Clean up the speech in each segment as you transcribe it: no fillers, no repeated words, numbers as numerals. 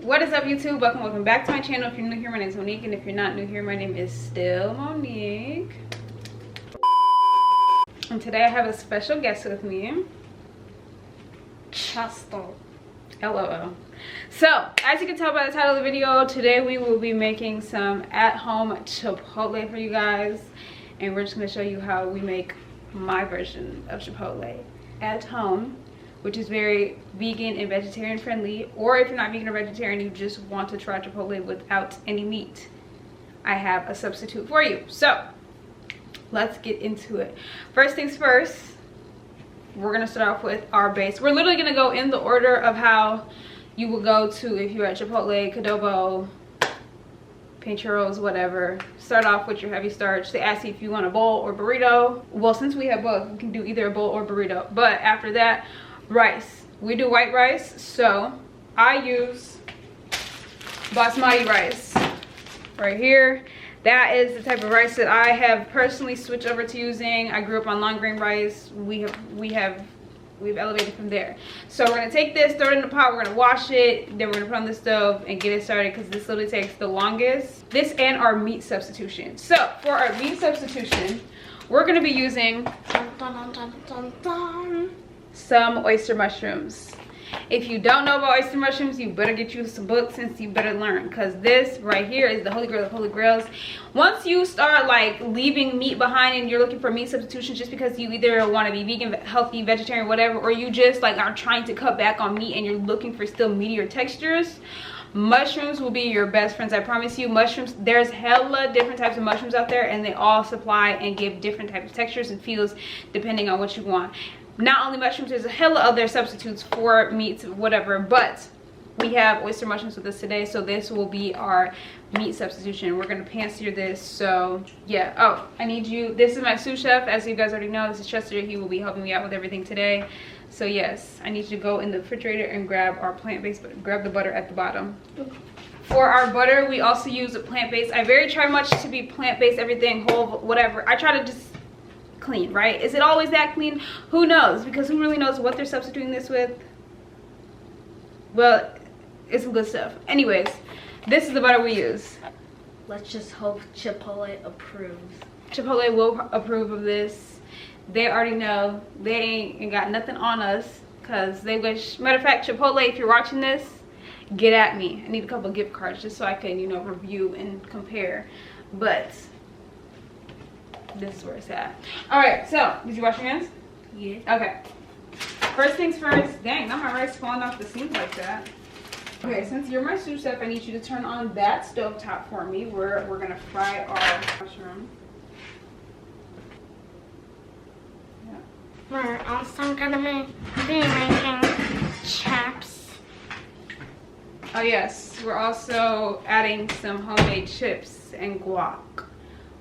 What is up, YouTube? Welcome back to my channel. If you're new here, my name is Monique, and if you're not new here, my name is still Monique. And today I have a special guest with me, Chasto. LOL. So, as you can tell by the title of the video, today we will be making some at-home Chipotle for you guys, and we're just going to show you how we make my version of Chipotle at home, which is very vegan and vegetarian friendly. Or if you're not vegan or vegetarian, you just want to try Chipotle without any meat, I have a substitute for you. So let's get into it. First things first, we're gonna start off with our base. We're literally gonna go in the order of how you would go to if you're at Chipotle, Cadobo, Pincheros, whatever. Start off with your heavy starch. They ask you if you want a bowl or burrito. Well, since we have both, we can do either a bowl or burrito. But after that, rice. We do white rice, so I use basmati rice right here. That is the type of rice that I have personally switched over to using. I grew up on long grain rice. We've elevated from there. So we're gonna take this, throw it in the pot, we're gonna wash it, then we're gonna put it on the stove and get it started because this literally takes the longest. This and our meat substitution. So for our meat substitution, we're gonna be using some oyster mushrooms. If you don't know about oyster mushrooms, you better get you some books since you better learn, because this right here is the holy grail of holy grails. Once you start like leaving meat behind and you're looking for meat substitutions just because you either want to be vegan, healthy, vegetarian, whatever, or you just like are trying to cut back on meat and you're looking for still meatier textures, mushrooms will be your best friends. I promise you. Mushrooms, there's hella different types of mushrooms out there, and they all supply and give different types of textures and feels depending on what you want. Not only mushrooms, there's a hella other substitutes for meats, whatever, but we have oyster mushrooms with us today, so this will be our meat substitution. We're gonna pan sear this. So yeah. Oh, I need you, this is my sous chef, as you guys already know. This is Chester. He will be helping me out with everything today. So yes, I need you to go in the refrigerator and grab our plant-based, grab the butter at the bottom. For our butter, we also use a plant-based. I very try much to be plant-based, everything whole, whatever. I try to just clean, right? Is it always that clean? Who knows? Because who really knows what they're substituting this with? Well, it's some good stuff. Anyways, this is the butter we use. Let's just hope Chipotle approves. Chipotle will approve of this. They already know. They ain't got nothing on us because they wish. Matter of fact, Chipotle, if you're watching this, get at me. I need a couple gift cards just so I can, you know, review and compare. But this is where it's at. All right, so did you wash your hands? Yeah. Okay. First things first. Dang, not my rice falling off the seams like that. Okay, since you're my sous chef, I need you to turn on that stove top for me. We're gonna fry our mushroom. Yeah. We're also gonna be making chips. Oh yes, we're also adding some homemade chips and guac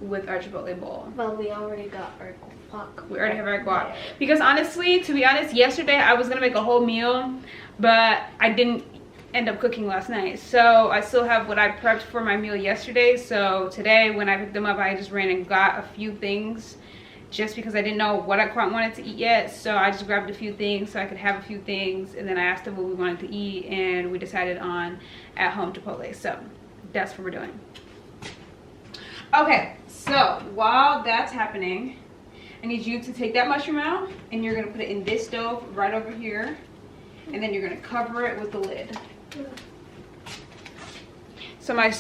with our Chipotle bowl. Well, we already got our guac. We already have our guac. Because honestly, to be honest, yesterday I was gonna make a whole meal, but I didn't end up cooking last night. So I still have what I prepped for my meal yesterday. So today when I picked them up, I just ran and got a few things just because I didn't know what I quite wanted to eat yet. So I just grabbed a few things so I could have a few things, and then I asked them what we wanted to eat, and we decided on at-home Chipotle. So that's what we're doing. Okay, so while that's happening, I need you to take that mushroom out, and you're gonna put it in this stove right over here, and then you're gonna cover it with the lid. So my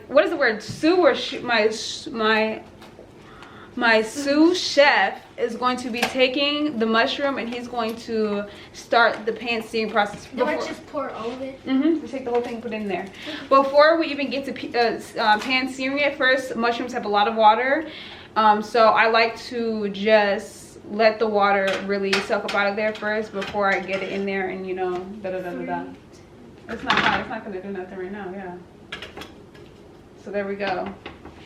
what is the word? My sous chef is going to be taking the mushroom, and he's going to start the pan searing process. Do I just pour all of it? We take the whole thing and put it in there. Before we even get to pan searing it, first, mushrooms have a lot of water. So I like to just let the water really soak up out of there first before I get it in there and, you know, da-da-da-da-da. It's not hot. It's not going to do nothing right now, yeah. So there we go.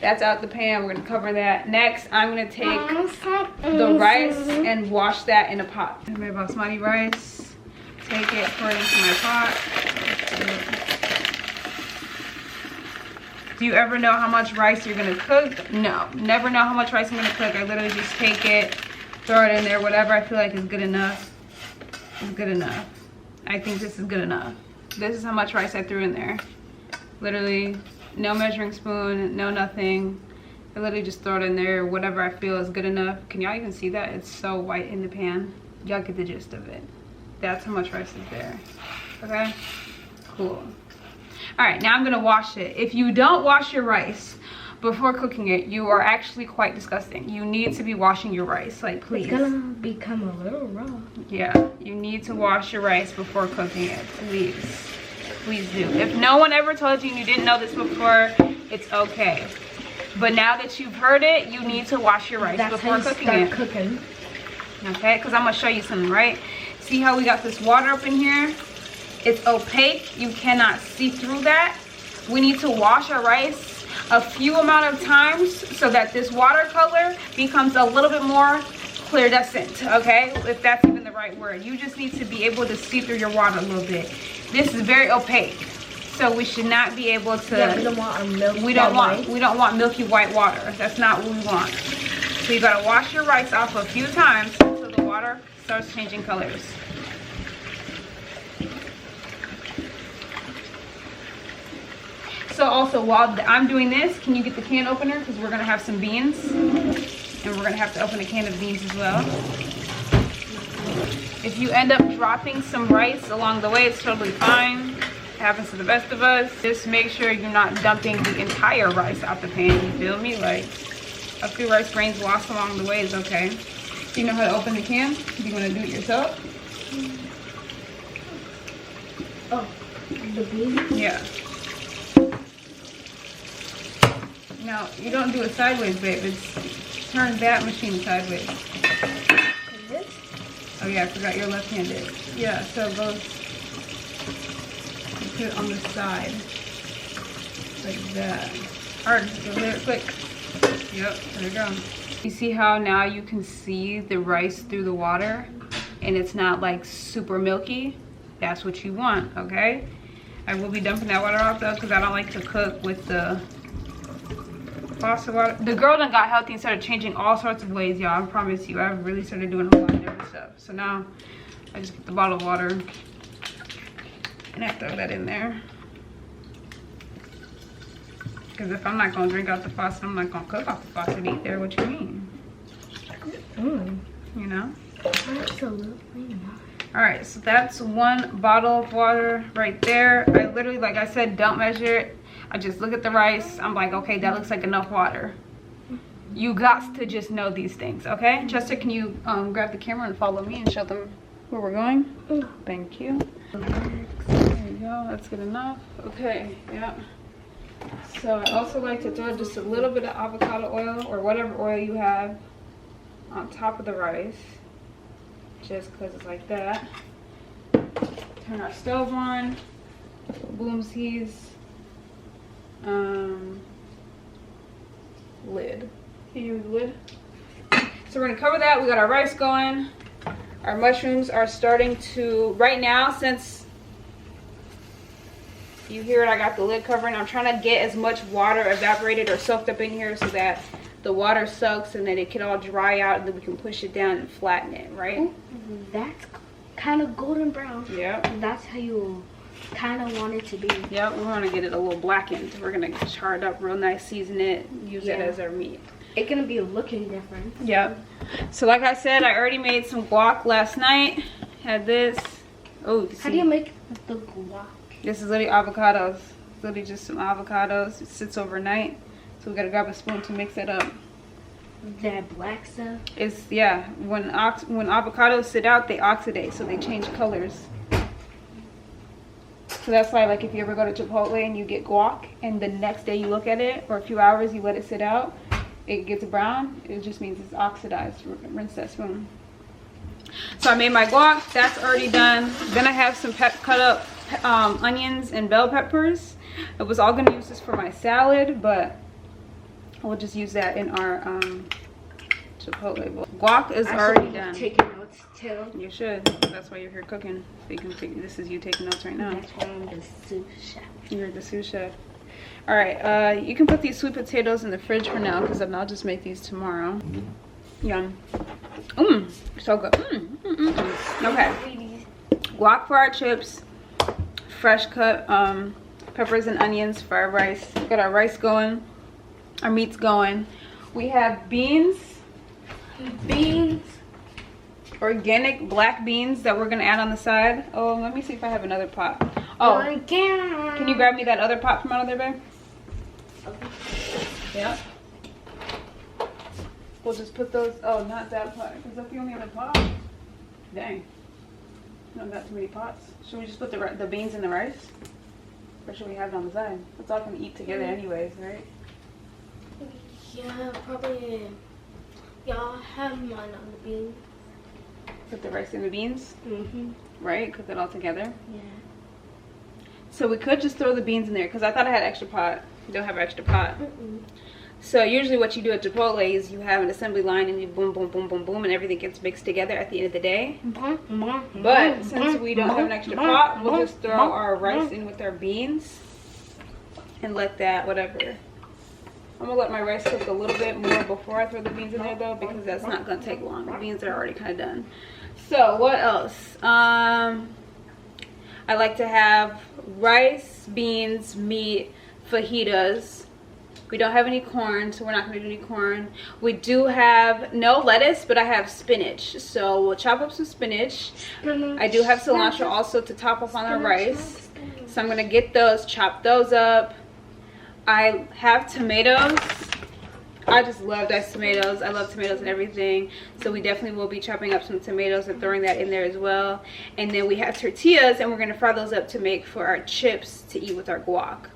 That's out the pan. We're gonna cover that. Next, I'm gonna take the rice and wash that in a pot. I made basmati rice. Take it, pour it into my pot. Do you ever know how much rice you're gonna cook? No, never know how much rice I'm gonna cook. I literally just take it, throw it in there, whatever I feel like is good enough. is good enough. I think this is good enough. This is how much rice I threw in there. Literally, no measuring spoon, no nothing. I literally just throw it in there, whatever I feel is good enough. Can y'all even see that? It's so white in the pan. Y'all get the gist of it. That's how much rice is there. Okay, cool. All right, now I'm gonna wash it. If you don't wash your rice before cooking it, you are actually quite disgusting. You need to be washing your rice, like please. It's gonna become a little raw. Yeah, you need to wash your rice before cooking it, please. Please do. If no one ever told you and you didn't know this before, it's okay. But now that you've heard it, you need to wash your rice before cooking it. Cooking. Okay, because I'm gonna show you something, right? See how we got this water up in here? It's opaque. You cannot see through that. We need to wash our rice a few amount of times so that this water color becomes a little bit more clear-descent, okay? If that's even the right word. You just need to be able to see through your water a little bit. This is very opaque, so we should not be able to. Yeah, we don't want our milk. We don't want milky white water. That's not what we want. So you gotta wash your rice off a few times until the water starts changing colors. So also while I'm doing this, can you get the can opener? Because we're gonna have some beans. And we're gonna have to open a can of beans as well. If you end up dropping some rice along the way, it's totally fine. It happens to the best of us. Just make sure you're not dumping the entire rice out the pan, you feel me? Like, a few rice grains lost along the way is okay. Do you know how to open the can? Do you wanna do it yourself? Oh, the beans? Yeah. No, you don't do it sideways, babe. It's turn that machine sideways. This? Oh yeah, I forgot you're left-handed. Yeah, so it goes, you put it on the side. Like that. Hard, go there quick. Yep, there we go. You see how now you can see the rice through the water and it's not like super milky? That's what you want, okay? I will be dumping that water off though because I don't like to cook with the faucet water. The girl done got healthy and started changing all sorts of ways, y'all. I promise you, I've really started doing a whole lot of different stuff. So now I just get the bottle of water and I throw that in there. Because if I'm not gonna drink out the faucet, I'm not gonna cook off the faucet either. What you mean? You know? Absolutely not. All right, so that's one bottle of water right there. I literally, like I said, don't measure it. I just look at the rice. I'm like, okay, that looks like enough water. You got to just know these things, okay? Chester, can you grab the camera and follow me and show them where we're going? Thank you. There you go, that's good enough. Okay, yeah. So I also like to throw just a little bit of avocado oil or whatever oil you have on top of the rice. Just because it's like that. Turn our stove on. Boomsies. Lid. Can you use the lid? So we're gonna cover that. We got our rice going. Our mushrooms are starting to, right now, since you hear it, I got the lid covering. I'm trying to get as much water evaporated or soaked up in here so that the water soaks and then it can all dry out and then we can push it down and flatten it, right? That's kind of golden brown. Yeah. That's how you kind of want it to be. Yep, we want to get it a little blackened. We're gonna char it up real nice, season it, use it as our meat. It's gonna be looking different. Yep. So like I said, I already made some guac last night. Had this. Oh, how do you make the guac? This is literally avocados. Literally just some avocados. It sits overnight. So we gotta grab a spoon to mix it up. That black stuff? It's, yeah, when avocados sit out, they oxidate, so they change colors. So that's why, like, if you ever go to Chipotle and you get guac and the next day you look at it, or a few hours you let it sit out, it gets brown, it just means it's oxidized. Rinse that spoon. So I made my guac, that's already done. Then I have some cut up onions and bell peppers. I was all gonna use this for my salad, but we'll just use that in our Chipotle bowl. Guac is already done. Taking notes too. You should. That's why you're here cooking. So you can figure, this is you taking notes right now. That's why I'm the sous chef. You're the sous chef. All right, you can put these sweet potatoes in the fridge for now because then I'll just make these tomorrow. Yum. So good. Okay. guac for our chips, fresh cut peppers and onions for our rice. We got our rice going, our meat's going. We have beans, organic black beans that we're gonna add on the side. Oh, let me see if I have another pot. Oh, can you grab me that other pot from out of there, babe? Okay. Yeah. We'll just put those. Oh, not that pot. Is that the only other pot? Dang. No, not too many pots. Should we just put the beans in the rice? Or should we have it on the side? It's all gonna eat together anyways, right? Yeah, probably. Yeah, I'll have mine on the beans. Put the rice in the beans? Right? Cook it all together? Yeah. So we could just throw the beans in there because I thought I had an extra pot. You don't have an extra pot. So usually what you do at Chipotle is you have an assembly line and you boom, boom, boom, boom, boom, and everything gets mixed together at the end of the day. But since we don't have an extra pot, we'll just throw our rice in with our beans and let that, whatever. I'm gonna let my rice cook a little bit more before I throw the beans in there though, because that's not gonna take long. The beans are already kind of done. So what else? I like to have rice, beans, meat, fajitas. We don't have any corn, so we're not going to do any corn. We do have no lettuce, but I have spinach. So we'll chop up some spinach. I do have cilantro also to top up on our rice. So I'm going to get those, chop those up. I have tomatoes. I just love diced tomatoes. I love tomatoes and everything. So we definitely will be chopping up some tomatoes and throwing that in there as well. And then we have tortillas, and we're going to fry those up to make for our chips to eat with our guac.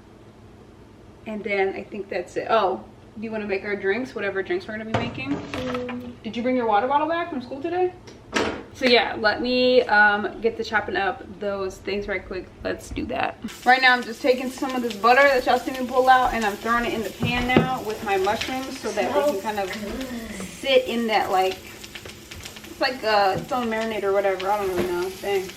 And then I think that's it. Oh, do you want to make our drinks? Whatever drinks we're going to be making. Did you bring your water bottle back from school today? So yeah, let me get to chopping up those things right quick. Let's do that. Right now I'm just taking some of this butter that y'all see me pull out, and I'm throwing it in the pan now with my mushrooms so that they can kind of sit in that, like, it's like its own marinade or whatever. I don't really know. Dang.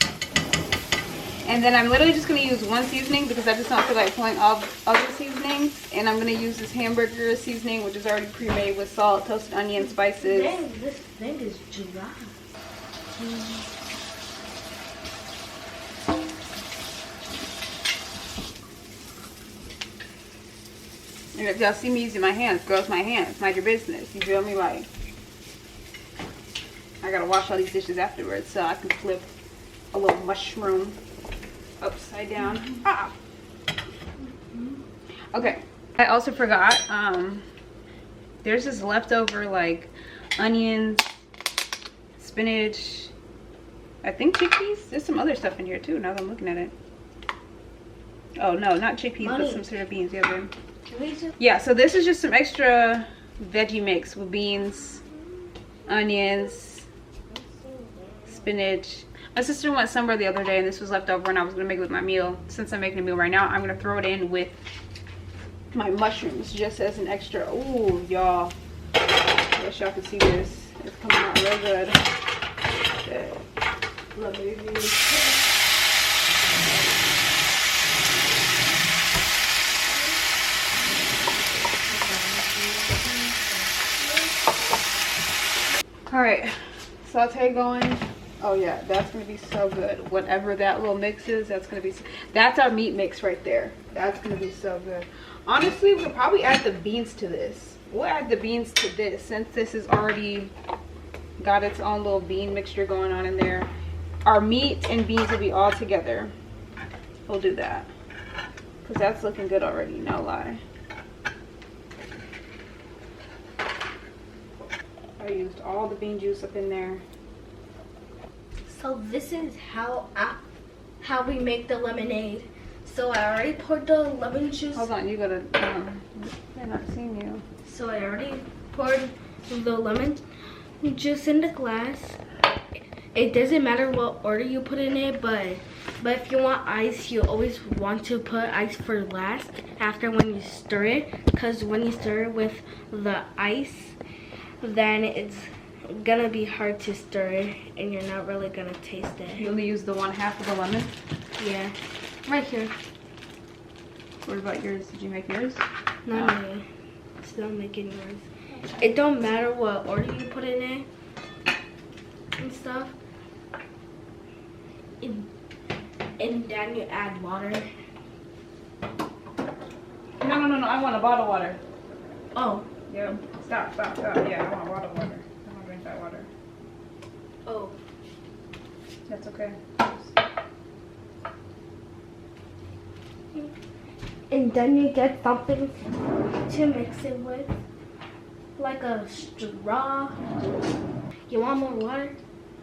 And then I'm literally just going to use one seasoning because I just don't feel like pulling all other seasonings. And I'm going to use this hamburger seasoning, which is already pre-made with salt, toasted onion, spices. Dang, this thing is dry. And if y'all see me using my hands, girls, my hands, mind your business. You feel me? Like, I got to wash all these dishes afterwards so I can flip a little mushroom upside down. Ah. Okay, I also forgot, there's this leftover like onions, spinach, I think chickpeas. There's some other stuff in here too now that I'm looking at it. Oh no, not chickpeas, but some sort of beans. Yeah, babe. Yeah, so this is just some extra veggie mix with beans, onions, spinach. My sister went somewhere the other day and this was left over and I was going to make it with my meal. Since I'm making a meal right now, I'm going to throw it in with my mushrooms just as an extra. Ooh, y'all. I wish y'all could see this. It's coming out real good. Okay. Love baby. All right. Saute going. Oh yeah, that's gonna be so good. Whatever that little mix is, that's gonna be, that's our meat mix right there. That's gonna be so good. Honestly, we could probably add the beans to this. We'll add the beans to this since this has already got its own little bean mixture going on in there. Our meat and beans will be all together. We'll do that because that's looking good already, no lie. I used all the bean juice up in there. So this is how we make the lemonade. So I already poured the lemon juice. Hold on, you gotta, they're not seeing you. So I already poured the lemon juice in the glass. It doesn't matter what order you put in it, but if you want ice, you always want to put ice for last after when you stir it. Because when you stir it with the ice, then it's gonna be hard to stir it and you're not really gonna taste it. You only use the 1/2 of the lemon? Yeah, right here. What about yours? Did you make yours? No, no, still making yours. It don't matter what order you put in it and stuff. And then you add water. No. I want a bottle water. Oh. Yep. Stop. Yeah, I want bottled water. I want to drink that water. Oh. That's okay. And then you get something to mix it with. Like a straw. You want more water?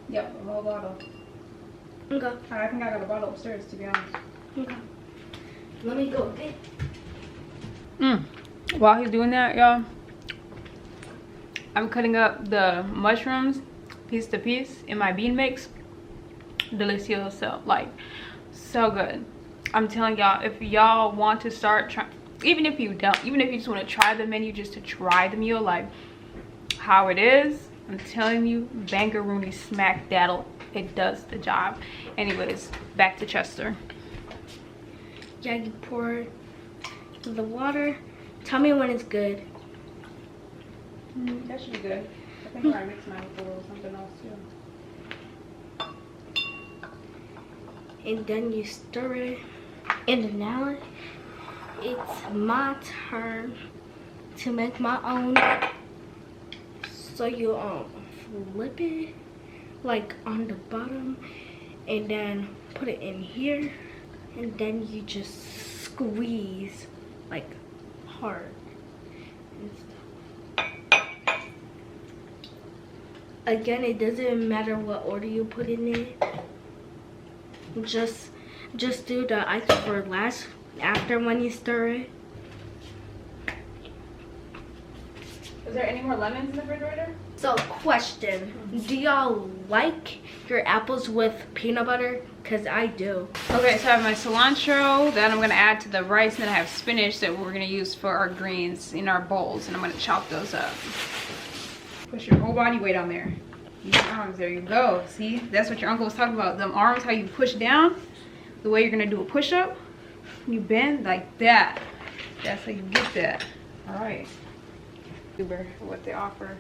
Yep, a whole bottle. Okay. I think I got a bottle upstairs, to be honest. Okay. Let me go get While he's doing that, y'all, I'm cutting up the mushrooms piece to piece in my bean mix. Delicioso, like so good. I'm telling y'all, if y'all want to start trying, even if you just want to try the menu just to try the meal, like how it is, I'm telling you, Bangaroonie smack daddle, it does the job. Anyways, back to Chester. Yeah, you pour the water. Tell me when it's good. That should be good. I think I mix mine with a little something else too. And then you stir it. And now it's my turn to make my own. So you flip it like on the bottom and then put it in here, and then you just squeeze like hard and stuff. Again, it doesn't matter what order you put in it. Just do the ice for last after when you stir it. Is there any more lemons in the refrigerator? So, question, do y'all like your apples with peanut butter? Because I do. Okay, so I have my cilantro that I'm going to add to the rice, and then I have spinach that we're going to use for our greens in our bowls, and I'm going to chop those up. Push your whole body weight on there. Use your arms, there you go. See, that's what your uncle was talking about. Them arms, how you push down, the way you're going to do a push-up, you bend like that. That's how you get that. All right. Uber, what they offer.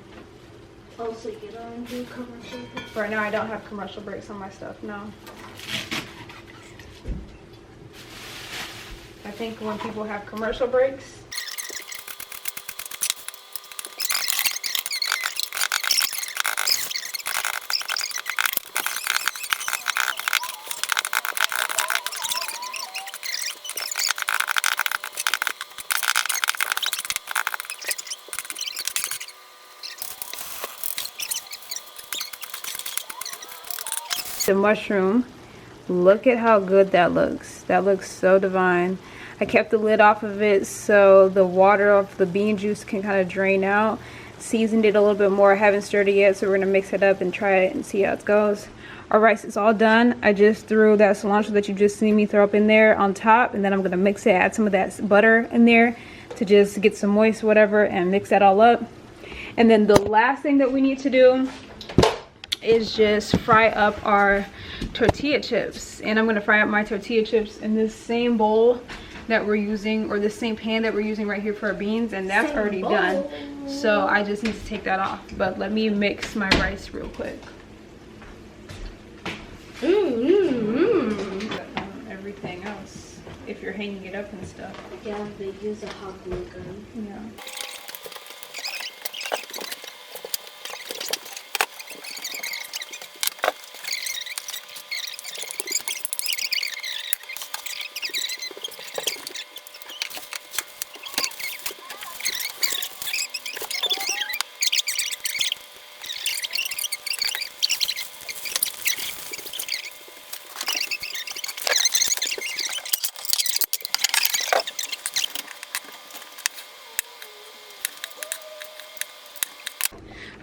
Oh, so you don't do commercial breaks? Right now I don't have commercial breaks on my stuff, no. I think when people have commercial breaks, the mushroom, look at how good that looks. That looks so divine. I kept the lid off of it so the water of the bean juice can kind of drain out. Seasoned it a little bit more. I haven't stirred it yet, so we're gonna mix it up and try it and see how it goes. Our rice is all done. I just threw that cilantro that you just seen me throw up in there on top, and then I'm gonna mix it, add some of that butter in there to just get some moist whatever and mix that all up. And then the last thing that we need to do is just fry up our tortilla chips. And I'm going to fry up my tortilla chips in this same bowl that we're using, or the same pan that we're using right here for our beans, and that's already done. So I just need to take that off. But let me mix my rice real quick. Everything else, if you're hanging it up and stuff. Yeah, they use a hot glue gun. Yeah.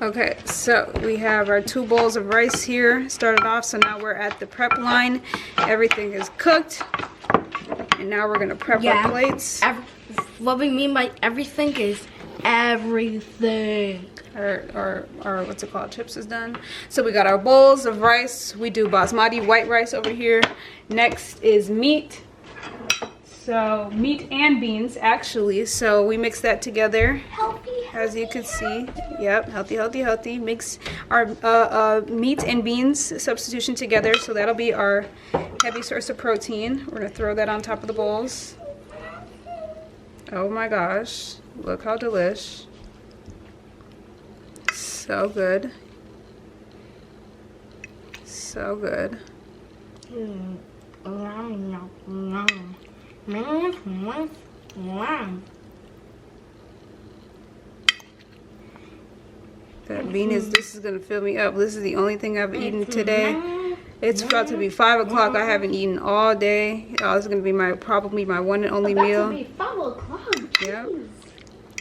Okay, so we have our 2 bowls of rice here started off. So now we're at the prep line. Everything is cooked, and now we're gonna prep our plates. What we mean by everything is everything. Or what's it called? Chips is done. So we got our bowls of rice. We do basmati white rice over here. Next is meat. So meat and beans actually. So we mix that together. Healthy. As you can see, yep, healthy, healthy, healthy. Mix our meat and beans substitution together. So that'll be our heavy source of protein. We're gonna throw that on top of the bowls. Oh my gosh, look how delish. So good. So good. That bean this is gonna fill me up. This is the only thing I've eaten today. It's about to be 5 o'clock. I haven't eaten all day. Oh, this is gonna be probably my one and only meal. About to be 5 o'clock. Yep.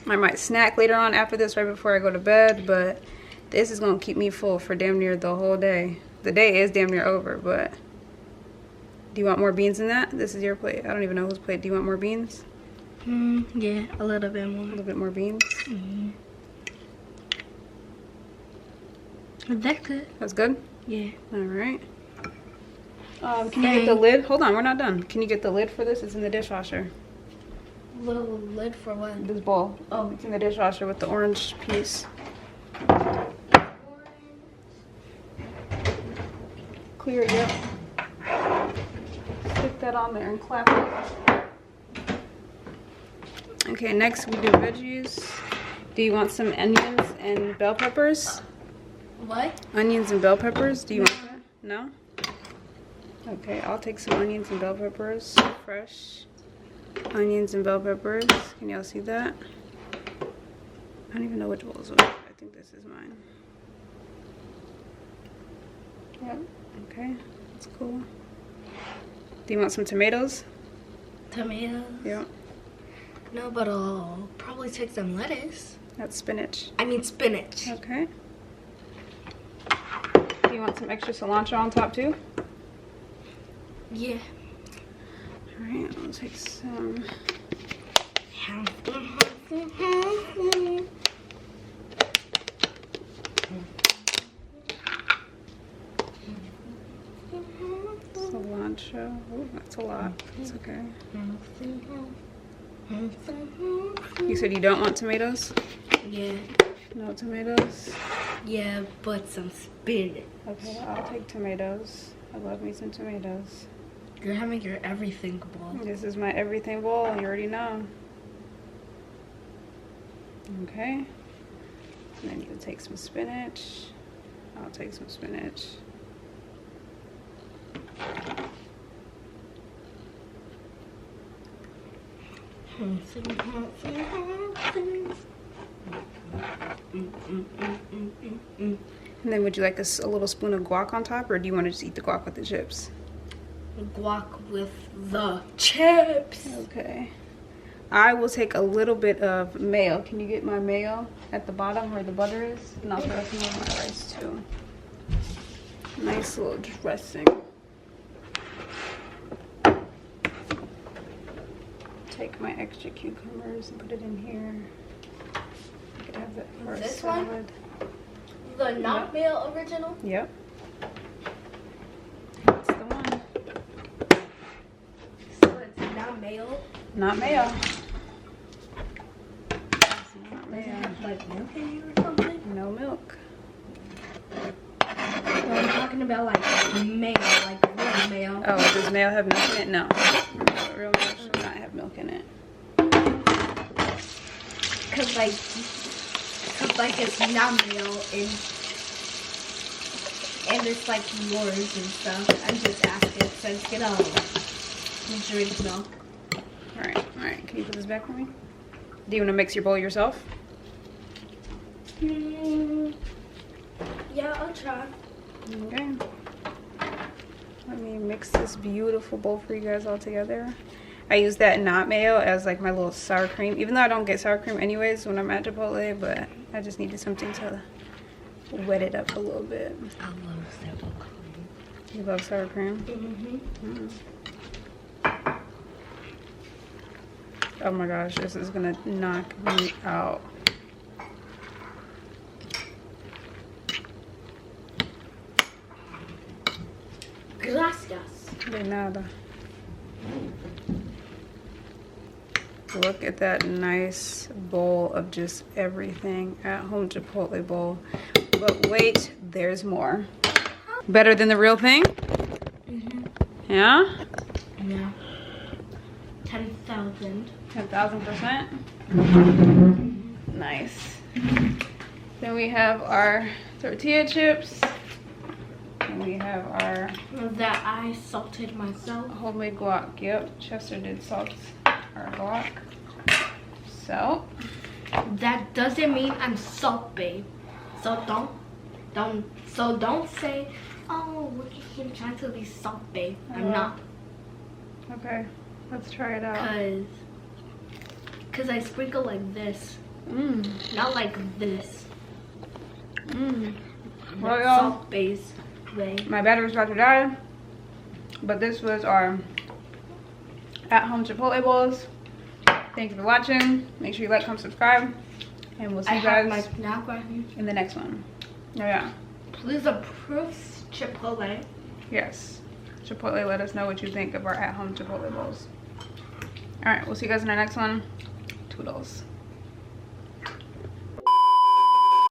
I might snack later on after this, right before I go to bed, but this is gonna keep me full for damn near the whole day. The day is damn near over, but do you want more beans than that? This is your plate. I don't even know whose plate. Do you want more beans? Yeah, a little bit more. A little bit more beans. That's good. That's good? Yeah. All right. Can you get the lid? Hold on, we're not done. Can you get the lid for this? It's in the dishwasher. Little lid for what? This bowl. Oh, it's in the dishwasher with the orange piece. Clear it up. Stick that on there and clap it. Okay, next we do veggies. Do you want some onions and bell peppers? What? Onions and bell peppers? Do you want that? No? Okay, I'll take some onions and bell peppers. Fresh onions and bell peppers. Can y'all see that? I don't even know which bowl is which. I think this is mine. Yep. Okay, that's cool. Do you want some tomatoes? Tomatoes? Yeah. No, but I'll probably take some lettuce. That's spinach. I mean spinach. Okay. Do you want some extra cilantro on top too? Yeah. Alright, I'll take some. Cilantro. Oh, that's a lot. It's okay. You said you don't want tomatoes? Yeah. No tomatoes? Yeah, but some spinach. Okay, I'll take tomatoes. I love me some tomatoes. You're having your everything bowl. This is my everything bowl. You already know. Okay. And then you take some spinach. I'll take some spinach. And then would you like a little spoon of guac on top, or do you want to just eat the guac with the chips? Guac with the chips. Okay. I will take a little bit of mayo. Can you get my mayo at the bottom where the butter is? And I'll throw some of my rice too. Nice little dressing. Take my extra cucumbers and put it in here. I could have that for a salad. The not mayo original? Yep. That's the one. So it's not mayo? Not mayo. It's not Does it mayo. have like milk in it or something? No milk. No, I'm talking about like mayo, like real mayo. Oh, does mayo have milk in it? No. Real mayo should not have milk in it. Cause like it's not mayo and it's like yours and stuff. I'm just asking since you know you drink milk. Alright. Can you put this back for me? Do you want to mix your bowl yourself? Yeah, I'll try. Okay. Let me mix this beautiful bowl for you guys all together. I use that not mayo as like my little sour cream, even though I don't get sour cream anyways when I'm at Chipotle, but I just needed something to wet it up a little bit. I love sour cream. You love sour cream? Mm-hmm. Oh my gosh, this is gonna knock me out. Gracias. De nada. Look at that nice bowl of just everything. At home Chipotle bowl. But wait, there's more. Better than the real thing? Mm-hmm. Yeah? Yeah. 10,000. 10,000%? Nice. Then we have our tortilla chips. And we have our that I salted myself. homemade guac. Yep, Chester did salt our guac. So that doesn't mean I'm salt babe. So don't say, oh, look at him trying to be salt babe. I'm not. Okay, let's try it out. Cause I sprinkle like this. Not like this. Well, y'all, salt base way. my battery's about to die, but this was our at-home Chipotle bowls. Thank you for watching. Make sure you like, comment, subscribe, and we'll see you guys in the next one. Oh yeah. Please approve Chipotle. Yes. Chipotle, let us know what you think of our at-home Chipotle bowls. All right, we'll see you guys in our next one. Toodles.